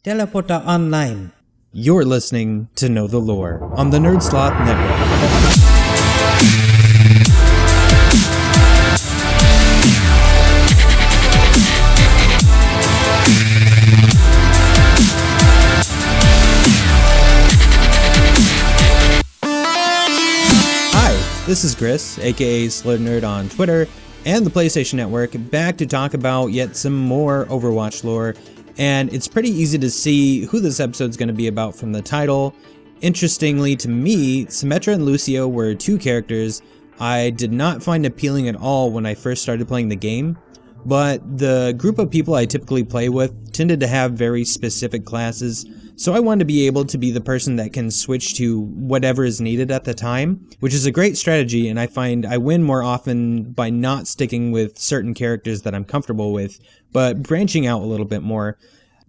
Teleporter online. You're listening to Know the Lore on the NerdSloth Network. Hi, this is Chris, aka Slurrednerd on Twitter and the PlayStation Network, back to talk about yet some more Overwatch lore. And it's pretty easy to see who this episode's going to be about from the title. Interestingly to me, Symmetra and Lucio were two characters I did not find appealing at all when I first started playing the game, but the group of people I typically play with tended to have very specific classes, so I wanted to be able to be the person that can switch to whatever is needed at the time, which is a great strategy, and I find I win more often by not sticking with certain characters that I'm comfortable with, but branching out a little bit more.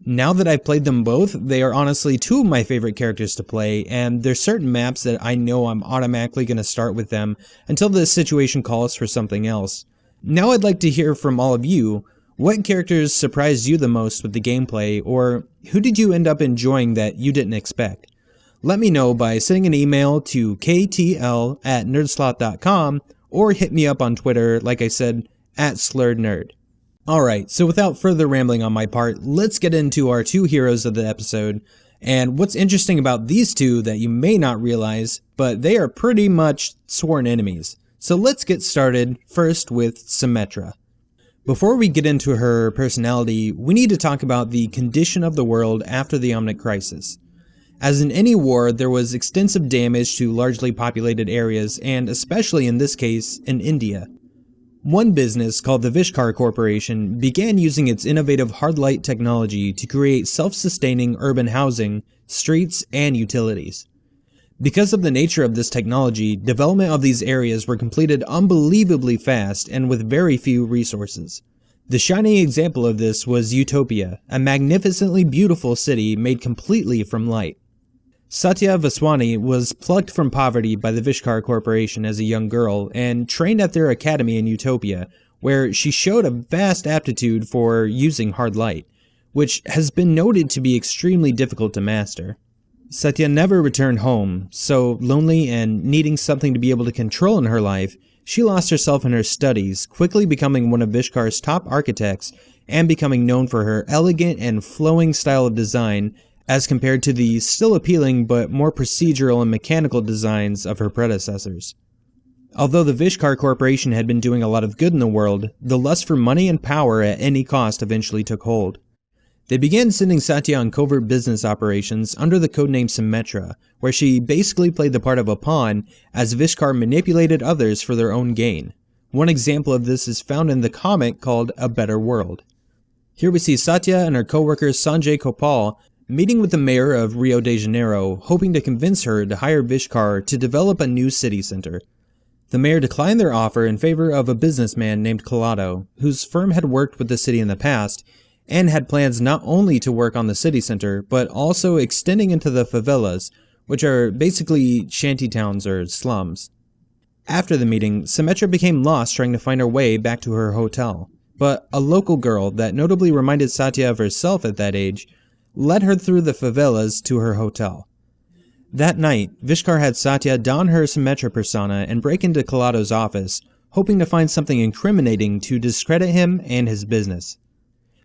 Now that I've played them both, they are honestly two of my favorite characters to play, and there's certain maps that I know I'm automatically going to start with them until the situation calls for something else. Now I'd like to hear from all of you. What characters surprised you the most with the gameplay, or who did you end up enjoying that you didn't expect? Let me know by sending an email to ktl@nerdsloth.com or hit me up on Twitter, like I said, @Slurrednerd. Alright, so without further rambling on my part, let's get into our two heroes of the episode. And what's interesting about these two that you may not realize, but they are pretty much sworn enemies. So let's get started, first with Symmetra. Before we get into her personality, we need to talk about the condition of the world after the Omnic Crisis. As in any war, there was extensive damage to largely populated areas, and especially in this case, in India. One business, called the Vishkar Corporation, began using its innovative hard light technology to create self-sustaining urban housing, streets, and utilities. Because of the nature of this technology, development of these areas were completed unbelievably fast and with very few resources. The shining example of this was Utopia, a magnificently beautiful city made completely from light. Satya Vaswani was plucked from poverty by the Vishkar Corporation as a young girl and trained at their academy in Utopia, where she showed a vast aptitude for using hard light, which has been noted to be extremely difficult to master. Satya never returned home, so lonely and needing something to be able to control in her life, she lost herself in her studies, quickly becoming one of Vishkar's top architects and becoming known for her elegant and flowing style of design as compared to the still appealing but more procedural and mechanical designs of her predecessors. Although the Vishkar Corporation had been doing a lot of good in the world, the lust for money and power at any cost eventually took hold. They began sending Satya on covert business operations under the codename Symmetra, where she basically played the part of a pawn as Vishkar manipulated others for their own gain. One example of this is found in the comic called A Better World. Here we see Satya and her co-worker Sanjay Gopal meeting with the mayor of Rio de Janeiro, hoping to convince her to hire Vishkar to develop a new city center. The mayor declined their offer in favor of a businessman named Collado, whose firm had worked with the city in the past, and had plans not only to work on the city center, but also extending into the favelas, which are basically shantytowns or slums. After the meeting, Symmetra became lost trying to find her way back to her hotel, but a local girl that notably reminded Satya of herself at that age led her through the favelas to her hotel. That night, Vishkar had Satya don her Symmetra persona and break into Collado's office, hoping to find something incriminating to discredit him and his business.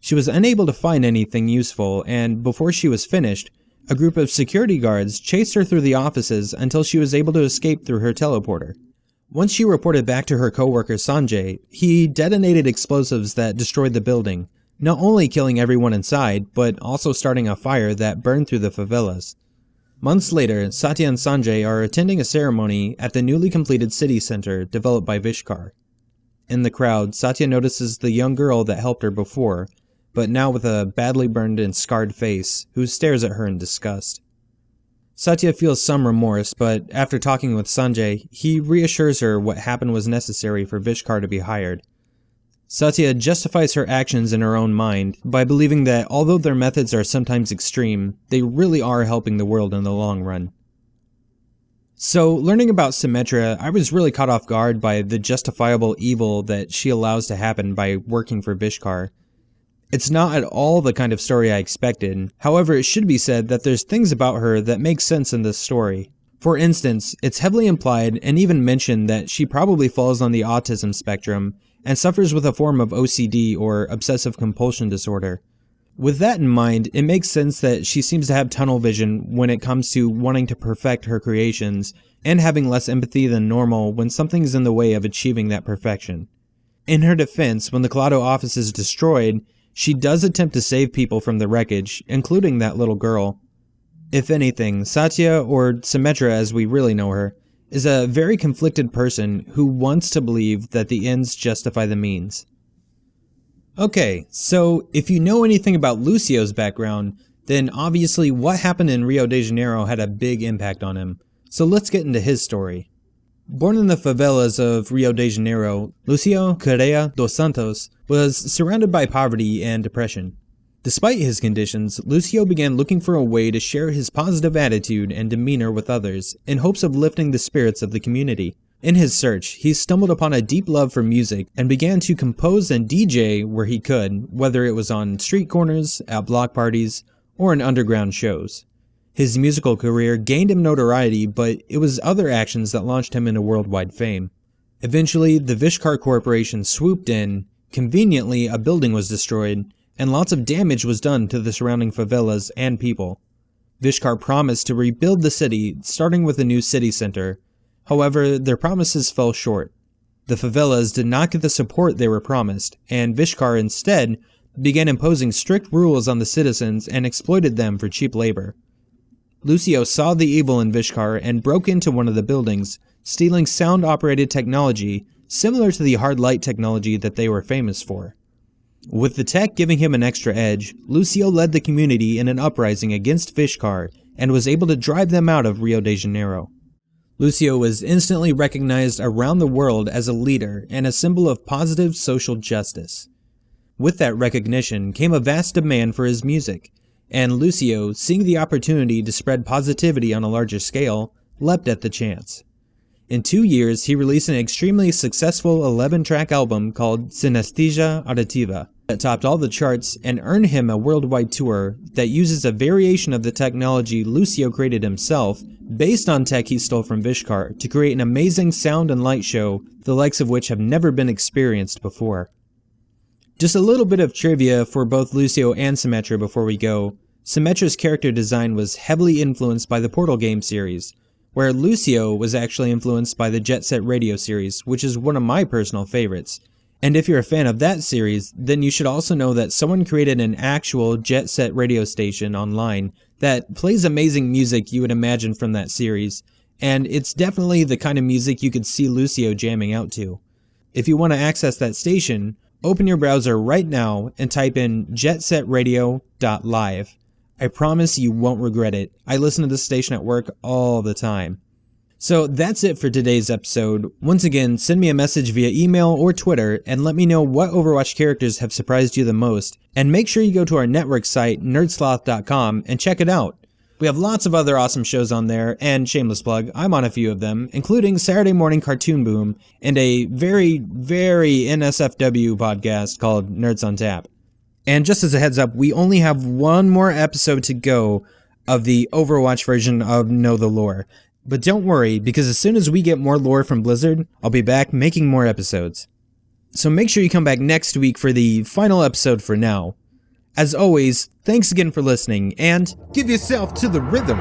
She was unable to find anything useful, and before she was finished, a group of security guards chased her through the offices until she was able to escape through her teleporter. Once she reported back to her co-worker Sanjay, he detonated explosives that destroyed the building, not only killing everyone inside, but also starting a fire that burned through the favelas. Months later, Satya and Sanjay are attending a ceremony at the newly completed city center developed by Vishkar. In the crowd, Satya notices the young girl that helped her before, but now with a badly burned and scarred face, who stares at her in disgust. Satya feels some remorse, but after talking with Sanjay, he reassures her what happened was necessary for Vishkar to be hired. Satya justifies her actions in her own mind by believing that although their methods are sometimes extreme, they really are helping the world in the long run. So, learning about Symmetra, I was really caught off guard by the justifiable evil that she allows to happen by working for Vishkar. It's not at all the kind of story I expected. However, it should be said that there's things about her that make sense in this story. For instance, it's heavily implied and even mentioned that she probably falls on the autism spectrum and suffers with a form of OCD or obsessive compulsion disorder. With that in mind, it makes sense that she seems to have tunnel vision when it comes to wanting to perfect her creations and having less empathy than normal when something's in the way of achieving that perfection. In her defense, when the Clado office is destroyed, she does attempt to save people from the wreckage, including that little girl. If anything, Satya, or Symmetra as we really know her, is a very conflicted person who wants to believe that the ends justify the means. Okay, so if you know anything about Lucio's background, then obviously what happened in Rio de Janeiro had a big impact on him. So let's get into his story. Born in the favelas of Rio de Janeiro, Lucio Correa dos Santos was surrounded by poverty and depression. Despite his conditions, Lucio began looking for a way to share his positive attitude and demeanor with others in hopes of lifting the spirits of the community. In his search, he stumbled upon a deep love for music and began to compose and DJ where he could, whether it was on street corners, at block parties, or in underground shows. His musical career gained him notoriety, but it was other actions that launched him into worldwide fame. Eventually, the Vishkar Corporation swooped in, conveniently a building was destroyed, and lots of damage was done to the surrounding favelas and people. Vishkar promised to rebuild the city, starting with a new city center. However, their promises fell short. The favelas did not get the support they were promised, and Vishkar instead began imposing strict rules on the citizens and exploited them for cheap labor. Lucio saw the evil in Vishkar and broke into one of the buildings, stealing sound-operated technology similar to the hard light technology that they were famous for. With the tech giving him an extra edge, Lucio led the community in an uprising against Vishkar and was able to drive them out of Rio de Janeiro. Lucio was instantly recognized around the world as a leader and a symbol of positive social justice. With that recognition came a vast demand for his music, and Lucio, seeing the opportunity to spread positivity on a larger scale, leapt at the chance. In 2 years, he released an extremely successful 11-track album called Synesthesia Auditiva that topped all the charts and earned him a worldwide tour that uses a variation of the technology Lucio created himself based on tech he stole from Vishkar to create an amazing sound and light show the likes of which have never been experienced before. Just a little bit of trivia for both Lucio and Symmetra before we go. Symmetra's character design was heavily influenced by the Portal game series, where Lucio was actually influenced by the Jet Set Radio series, which is one of my personal favorites. And if you're a fan of that series, then you should also know that someone created an actual Jet Set radio station online that plays amazing music you would imagine from that series, and it's definitely the kind of music you could see Lucio jamming out to. If you want to access that station, open your browser right now and type in jetsetradio.live. I promise you won't regret it. I listen to this station at work all the time. So that's it for today's episode. Once again, send me a message via email or Twitter and let me know what Overwatch characters have surprised you the most. And make sure you go to our network site, NerdSloth.com, and check it out. We have lots of other awesome shows on there, and shameless plug, I'm on a few of them, including Saturday Morning Cartoon Boom and a very, very NSFW podcast called Nerds on Tap. And just as a heads up, we only have one more episode to go of the Overwatch version of Know the Lore. But don't worry, because as soon as we get more lore from Blizzard, I'll be back making more episodes. So make sure you come back next week for the final episode for now. As always, thanks again for listening, and give yourself to the rhythm!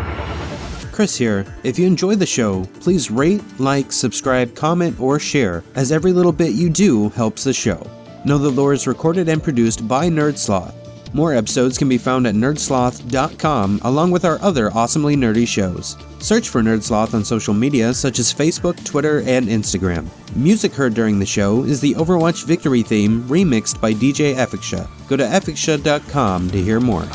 Chris here. If you enjoy the show, please rate, like, subscribe, comment, or share, as every little bit you do helps the show. Know the Lore is recorded and produced by NerdSloth. More episodes can be found at NerdSloth.com along with our other awesomely nerdy shows. Search for NerdSloth on social media such as Facebook, Twitter, and Instagram. Music heard during the show is the Overwatch Victory theme remixed by DJ Effiksha. Go to effiksha.com to hear more.